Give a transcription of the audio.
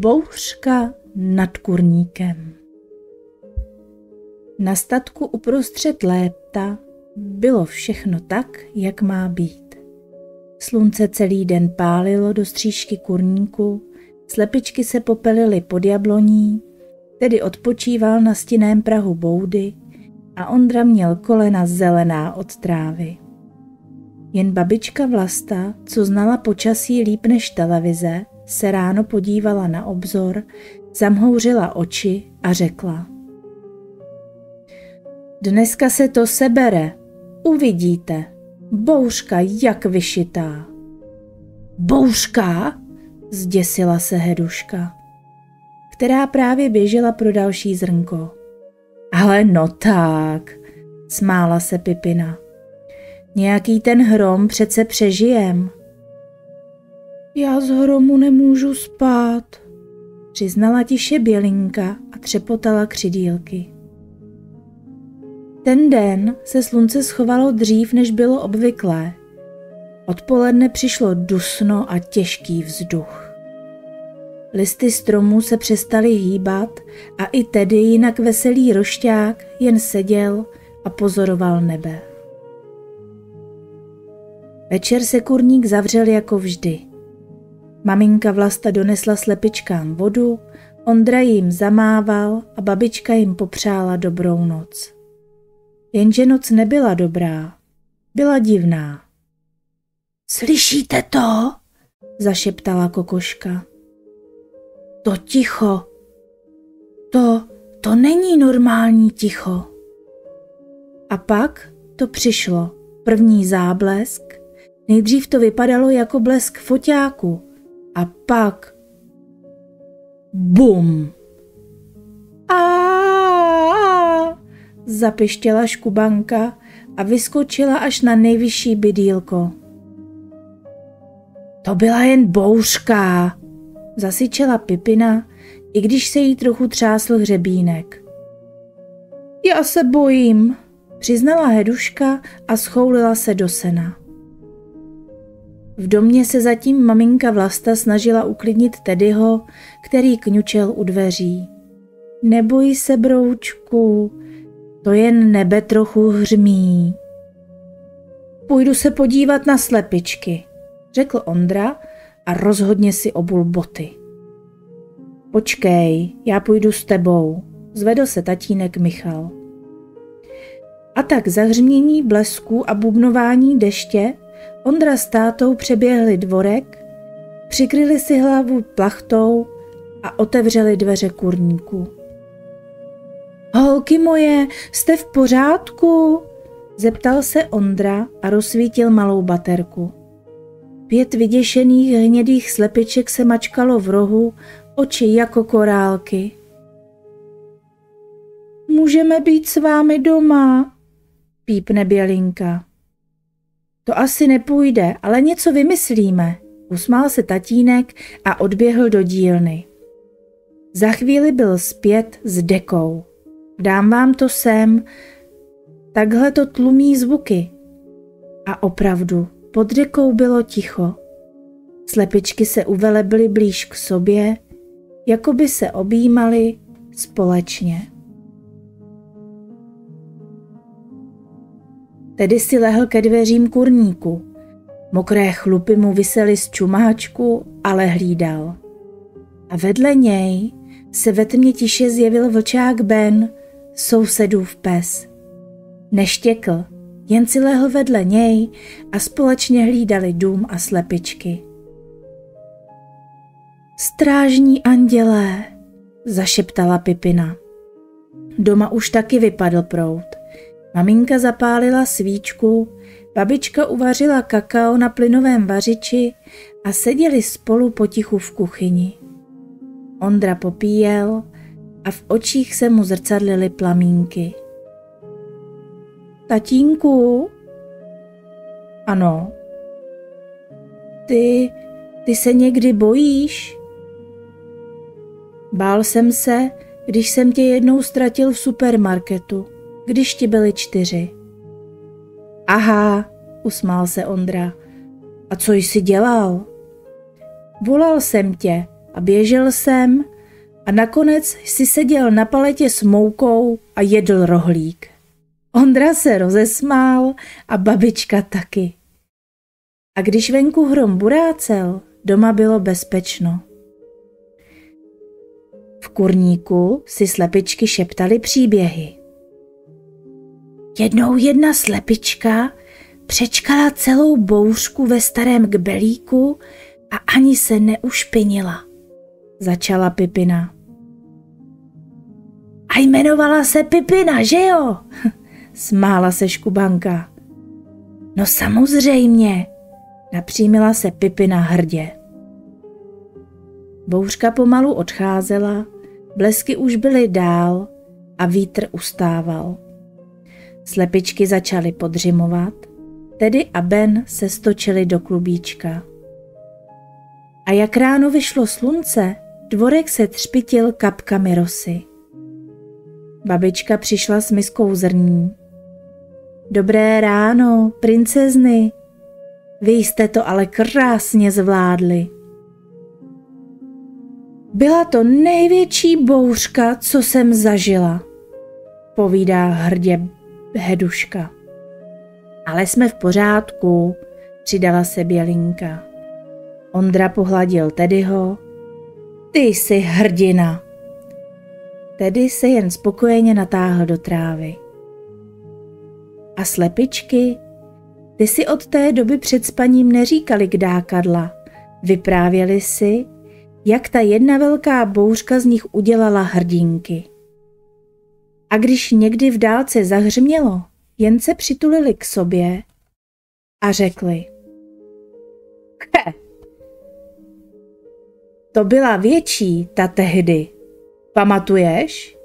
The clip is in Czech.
Bouřka nad kurníkem. Na statku uprostřed léta bylo všechno tak, jak má být. Slunce celý den pálilo do střížky kurníku, slepičky se popelily pod jabloní, tedy odpočíval na stinném prahu boudy a Ondra měl kolena zelená od trávy. Jen babička Vlasta, co znala počasí líp než televize, se ráno podívala na obzor, zamhouřila oči a řekla: Dneska se to sebere, uvidíte, bouřka jak vyšitá. Bouřka? Zděsila se Heduška, která právě běžela pro další zrnko. Ale no tak, smála se Pipina. Nějaký ten hrom přece přežijem. Já z hromu nemůžu spát, přiznala tiše Bělinka a třepotala křidýlky. Ten den se slunce schovalo dřív, než bylo obvyklé. Odpoledne přišlo dusno a těžký vzduch. Listy stromů se přestaly hýbat a i tedy jinak veselý rošťák jen seděl a pozoroval nebe. Večer se kurník zavřel jako vždy. Maminka Vlasta donesla slepičkám vodu, Ondra jim zamával a babička jim popřála dobrou noc. Jenže noc nebyla dobrá, byla divná. Slyšíte to? Zašeptala kokoška. To ticho. To není normální ticho. A pak to přišlo. První záblesk. Nejdřív to vypadalo jako blesk foťáku. A pak bum! Zapištěla Škubanka a vyskočila až na nejvyšší bydýlko. To byla jen bouřka, zasyčela Pipina, i když se jí trochu třásl hřebínek. Já se bojím, přiznala Heduška a schoulila se do sena. V domě se zatím maminka Vlasta snažila uklidnit Tedyho, který kňučel u dveří. Neboj se, broučku, to jen nebe trochu hřmí. Půjdu se podívat na slepičky, řekl Ondra a rozhodně si obul boty. Počkej, já půjdu s tebou, zvedl se tatínek Michal. A tak za hřmění blesků a bubnování deště Ondra s tátou přeběhli dvorek, přikryli si hlavu plachtou a otevřeli dveře kurníku. Holky moje, jste v pořádku? Zeptal se Ondra a rozsvítil malou baterku. 5 vyděšených hnědých slepiček se mačkalo v rohu, oči jako korálky. Můžeme být s vámi doma, pípne Bělinka. To asi nepůjde, ale něco vymyslíme, usmál se tatínek a odběhl do dílny. Za chvíli byl zpět s dekou. Dám vám to sem, takhle to tlumí zvuky. A opravdu, pod dekou bylo ticho. Slepičky se uvelebily blíž k sobě, jako by se objímaly společně. Tedy si lehl ke dveřím kurníku. Mokré chlupy mu visely z čumáčku, ale hlídal. A vedle něj se ve tmě tiše zjevil vlčák Ben, sousedův pes. Neštěkl, jen si lehl vedle něj a společně hlídali dům a slepičky. Strážní andělé, zašeptala Pipina. Doma už taky vypadl proud. Maminka zapálila svíčku, babička uvařila kakao na plynovém vařiči a seděli spolu potichu v kuchyni. Ondra popíjel a v očích se mu zrcadlily plamínky. Tatínku? Ano. Ty se někdy bojíš? Bál jsem se, když jsem tě jednou ztratil v supermarketu, když ti byli 4. Aha, usmál se Ondra. A co jsi dělal? Volal jsem tě, a běžel jsem a nakonec si seděl na paletě s moukou a jedl rohlík. Ondra se rozesmál a babička taky. A když venku hrom burácel, doma bylo bezpečno. V kurníku si slepičky šeptaly příběhy. Jednou jedna slepička přečkala celou bouřku ve starém kbelíku a ani se neušpinila, začala Pipina. A jmenovala se Pipina, že jo? Smála se Škubanka. No samozřejmě, napřímila se Pipina hrdě. Bouřka pomalu odcházela, blesky už byly dál a vítr ustával. Slepičky začaly podřimovat, Tedy a Ben se stočili do klubíčka. A jak ráno vyšlo slunce, dvorek se třpitil kapkami rosy. Babička přišla s miskou zrní. Dobré ráno, princezny, vy jste to ale krásně zvládli. Byla to největší bouřka, co jsem zažila, povídá hrdě Heduška. Ale jsme v pořádku, přidala se Bělinka. Ondra pohladil Teddyho. Ty jsi hrdina. Teddy se jen spokojeně natáhl do trávy. A slepičky? Ty si od té doby před spaním neříkali kdákadla. Vyprávěli si, jak ta jedna velká bouřka z nich udělala hrdinky. A když někdy v dálce zahřmělo, jen se přitulili k sobě a řekli: to byla větší ta tehdy, pamatuješ?